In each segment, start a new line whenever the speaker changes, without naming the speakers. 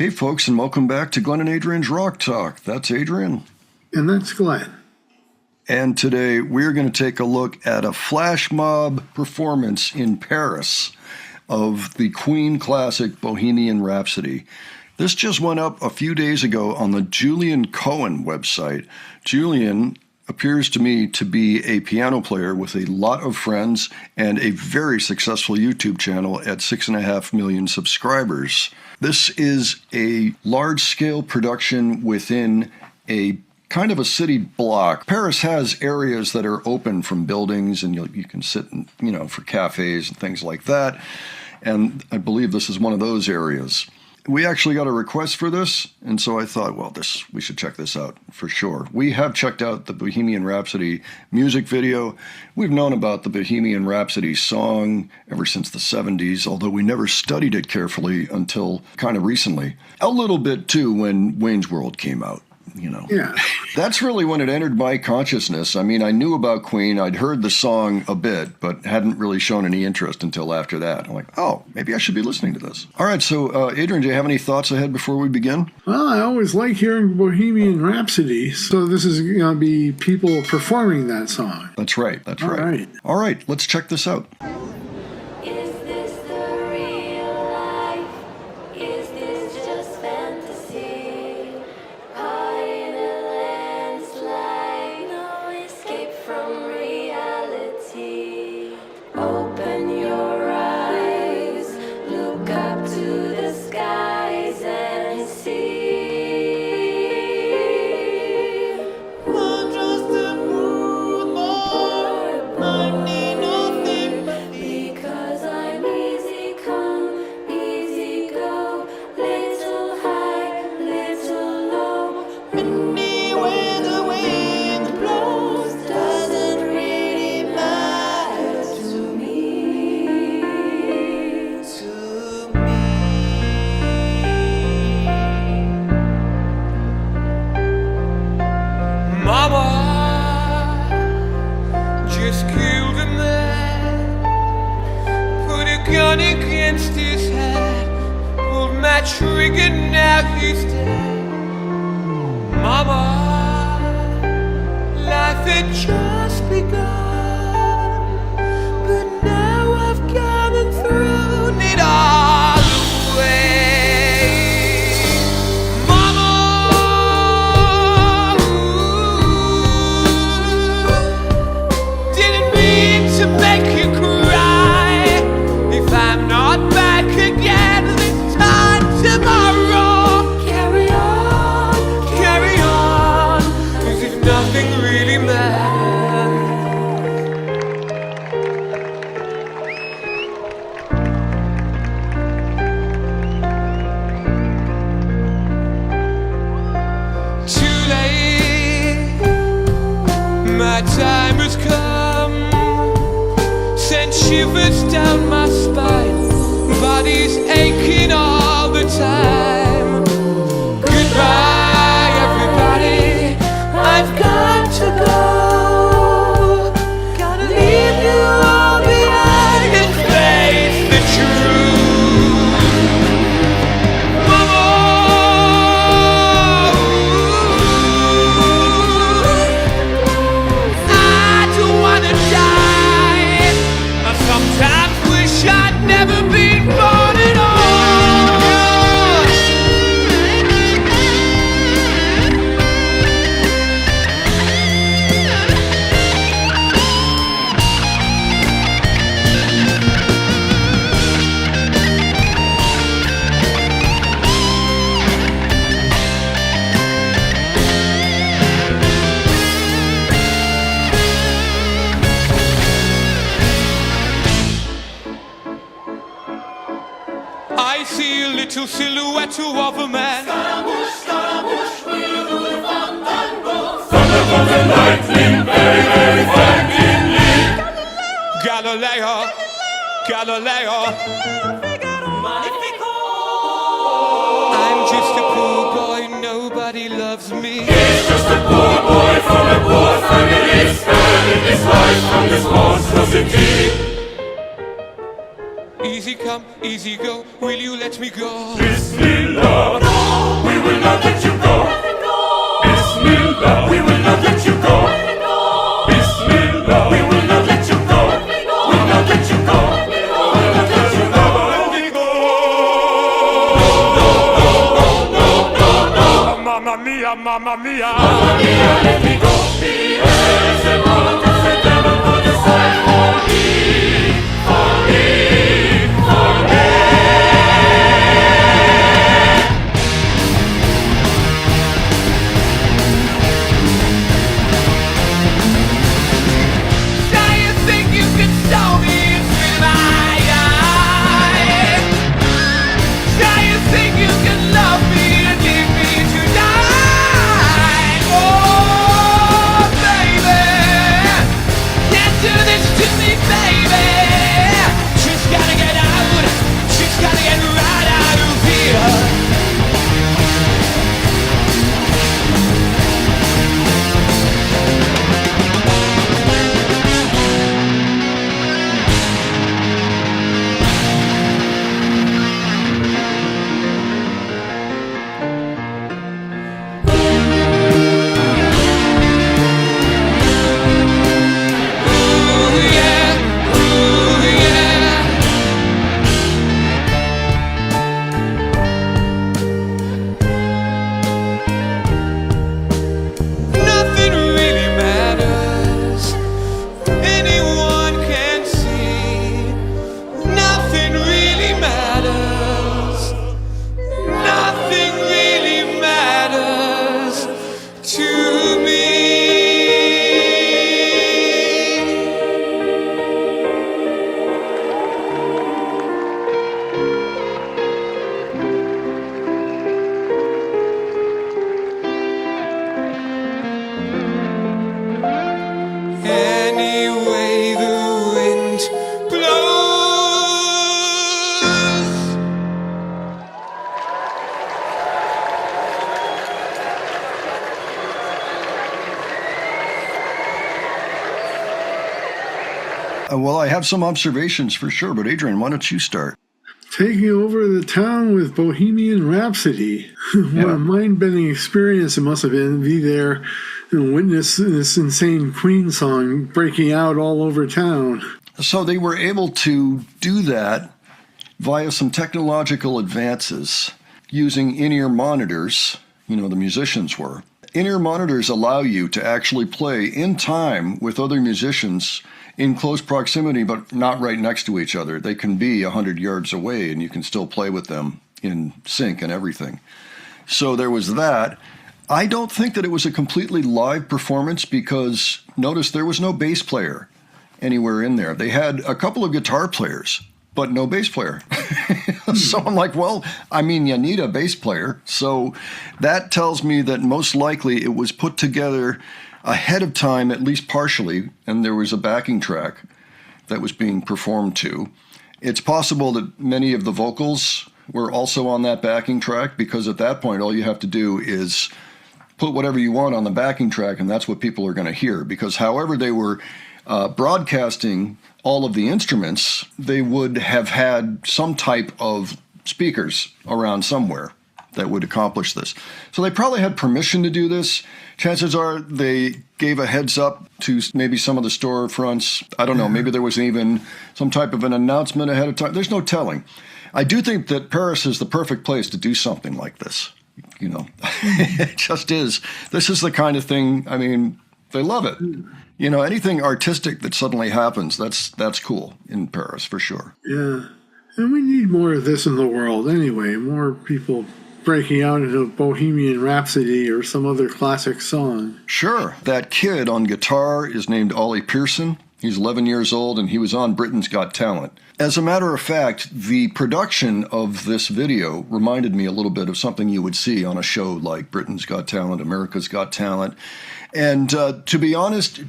Hey folks, and welcome back to Glenn and Adrian's Rock Talk. That's Adrian.
And that's Glenn.
And today we're going to take a look at a flash mob performance in Paris of the Queen classic Bohemian Rhapsody. This just went up a few days ago on the Julien Cohen website. Julien appears to me to be a piano player with a lot of friends and a very successful YouTube channel at 6.5 million subscribers. This is a large-scale production within a kind of a city block. Paris has areas that are open from buildings, and you can sit in, for cafes and things like that. And I believe this is one of those areas. We actually got a request for this, and so I thought, well, we should check this out for sure. We have checked out the Bohemian Rhapsody music video. We've known about the Bohemian Rhapsody song ever since the 70s, although we never studied it carefully until kind of recently. A little bit, too, when Wayne's World came out.
Yeah.
That's really when it entered my consciousness. I mean, I knew about Queen. I'd heard the song a bit, but hadn't really shown any interest until after that. I'm like, oh, maybe I should be listening to this. All right, so Adrian, do you have any thoughts ahead before we begin?
Well, I always like hearing Bohemian Rhapsody, so this is going to be people performing that song.
That's right. All right, let's check this out.
Against his head, pulled my trigger, now he's dead. Mama, life had just begun, but now I've gone and thrown it all away. Mama, didn't mean to make you cry. I'm not back again this time tomorrow. Carry on, as if nothing really matters. Too late, my time has come. Sent shivers down my spine, body's aching all the time. Goodbye, everybody, I've got to go. Gotta leave you all behind and face the truth. Mama, I don't wanna die. I sometimes wish I'd never been born at all. I see a little silhouette of a man.
Scaramouche, Scaramouche, we'll do the fandango. Thunder and lightning, very, very frankly.
Galileo, Galileo.
Magnifico.
I'm just a poor boy, nobody loves me.
He's just a poor boy from a poor family, sparing his life from this monstrosity.
Easy come, easy go, will you let me go?
Bismillah.
mamma mia, mamma mia.
Mamma mia, let me go. The earth and waters the devil put aside for me, for me, for me.
Now you think you can stone me and spit in my eye. Now you think you can love me and leave me to die. Oh, baby, can't do this to me, baby. She's gotta get out. She's gotta get right out of here. Ooh, yeah. Ooh, yeah. Nothing really matters. Anyone can see. Nothing really matters. Nothing really matters to me. Any way the wind blows.
Well, I have some observations for sure, but Adrian, why don't you start?
Taking over the town with Bohemian Rhapsody. What a mind-bending experience it must have been to be there and witness this insane Queen song breaking out all over town.
So they were able to do that via some technological advances using in-ear monitors. The musicians were. In-ear monitors allow you to actually play in time with other musicians in close proximity, but not right next to each other. They can be 100 yards away, and you can still play with them in sync and everything. So there was that. I don't think that it was a completely live performance because, notice, there was no bass player anywhere in there. They had a couple of guitar players, but no bass player. So I'm like, well, you need a bass player. So that tells me that most likely it was put together ahead of time, at least partially, and there was a backing track that was being performed to. It's possible that many of the vocals were also on that backing track, because at that point, all you have to do is put whatever you want on the backing track, and that's what people are going to hear. Because however they were broadcasting all of the instruments, they would have had some type of speakers around somewhere that would accomplish this. So they probably had permission to do this. Chances are they gave a heads up to maybe some of the storefronts. I don't know, maybe there was even some type of an announcement ahead of time. There's no telling. I do think that Paris is the perfect place to do something like this. It just is. This is the kind of thing, they love it. Anything artistic that suddenly happens, that's cool in Paris for sure.
Yeah. And we need more of this in the world anyway. More people breaking out into Bohemian Rhapsody or some other classic song.
Sure. That kid on guitar is named Ollie Pearson. He's 11 years old, and he was on Britain's Got Talent. As a matter of fact, the production of this video reminded me a little bit of something you would see on a show like Britain's Got Talent, America's Got Talent. And to be honest,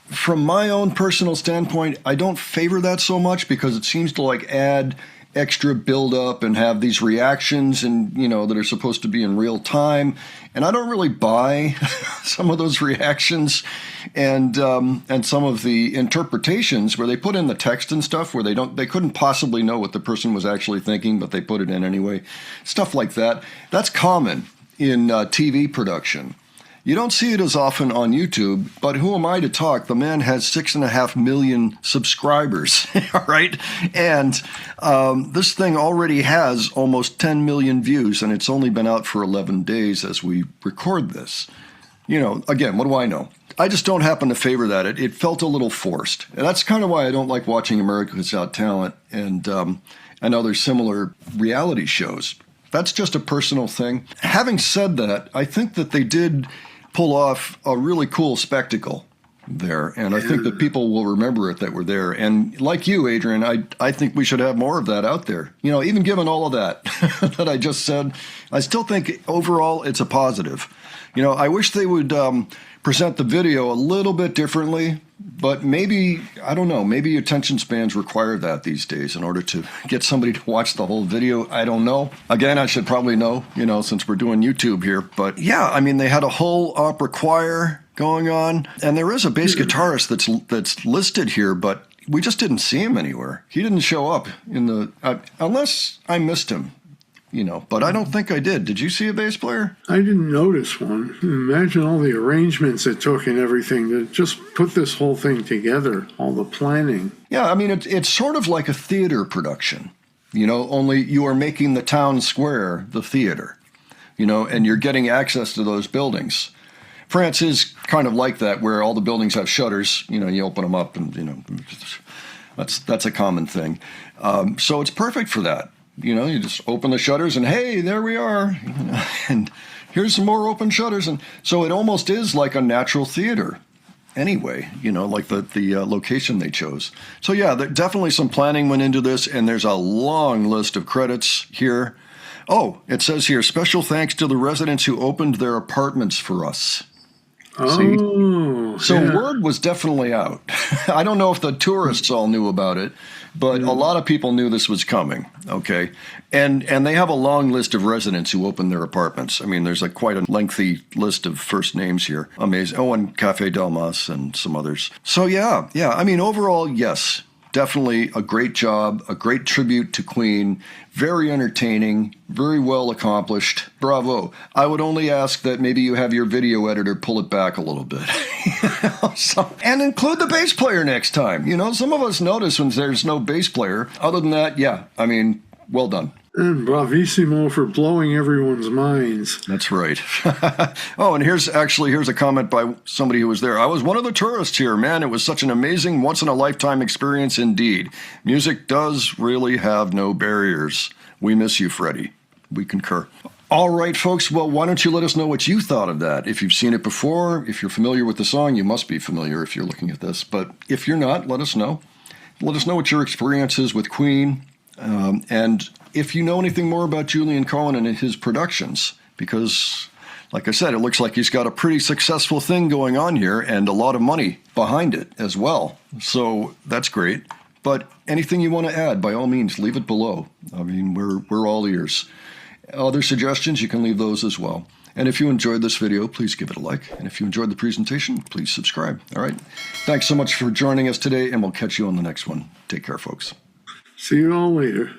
from my own personal standpoint, I don't favor that so much because it seems to add extra build-up and have these reactions and that are supposed to be in real time, and I don't really buy some of those reactions and some of the interpretations where they put in the text and stuff where they couldn't possibly know what the person was actually thinking, but they put it in anyway. Stuff like that. That's common in TV production. You don't see it as often on YouTube, but who am I to talk? The man has 6.5 million subscribers, all right? And this thing already has almost 10 million views, and it's only been out for 11 days as we record this. You know, again, what do I know? I just don't happen to favor that. It felt a little forced. And that's kind of why I don't like watching America's Got Talent and other similar reality shows. That's just a personal thing. Having said that, I think that they did pull off a really cool spectacle there, and I think that people will remember it that were there. And like you, Adrian, I think we should have more of that out there. You know, even given all of that that I just said, I still think overall it's a positive. You know, I wish they would present the video a little bit differently, but maybe, I don't know, maybe attention spans require that these days in order to get somebody to watch the whole video. I don't know. Again, I should probably know, you know, since we're doing YouTube here. But yeah, I mean, they had a whole opera choir going on, and there is a bass guitarist that's listed here, but we just didn't see him anywhere. He didn't show up in the, unless I missed him. You know, but I don't think I did. Did you see a bass player?
I didn't notice one. Imagine all the arrangements it took and everything to just put this whole thing together, all the planning.
Yeah, I mean, it's sort of like a theater production, you know, only you are making the town square the theater, you know, and you're getting access to those buildings. France is kind of like that, where all the buildings have shutters, you know, you open them up and, you know, that's a common thing. So it's perfect for that. You know, you just open the shutters and, hey, there we are. And here's some more open shutters. And so it almost is like a natural theater anyway, you know, like the location they chose. So, yeah, definitely some planning went into this, and there's a long list of credits here. Oh, it says here, special thanks to the residents who opened their apartments for us.
Oh,
so
yeah.
Word was definitely out. I don't know if the tourists all knew about it, but a lot of people knew this was coming, okay? And they have a long list of residents who opened their apartments. I mean, there's like quite a lengthy list of first names here. Amazing. Oh, and Café Del Mas and some others. So, yeah. I mean, overall, yes, definitely a great job, a great tribute to Queen, very entertaining, very well accomplished. Bravo. I would only ask that maybe you have your video editor pull it back a little bit. And include the bass player next time. You know, some of us notice when there's no bass player. Other than that, yeah, I mean, well done.
And bravissimo for blowing everyone's minds.
That's right. Oh, and here's a comment by somebody who was there. I was one of the tourists here. Man, it was such an amazing, once-in-a-lifetime experience indeed. Music does really have no barriers. We miss you, Freddie. We concur. All right, folks. Well, why don't you let us know what you thought of that? If you've seen it before, if you're familiar with the song, you must be familiar if you're looking at this. But if you're not, let us know. Let us know what your experience is with Queen. And if you know anything more about Julien Cohen and his productions, because, like I said, it looks like he's got a pretty successful thing going on here and a lot of money behind it as well. So that's great. But anything you want to add, by all means, leave it below. I mean, we're all ears. Other suggestions, you can leave those as well. And if you enjoyed this video, please give it a like. And if you enjoyed the presentation, please subscribe. All right. Thanks so much for joining us today, and we'll catch you on the next one. Take care, folks.
See you all later.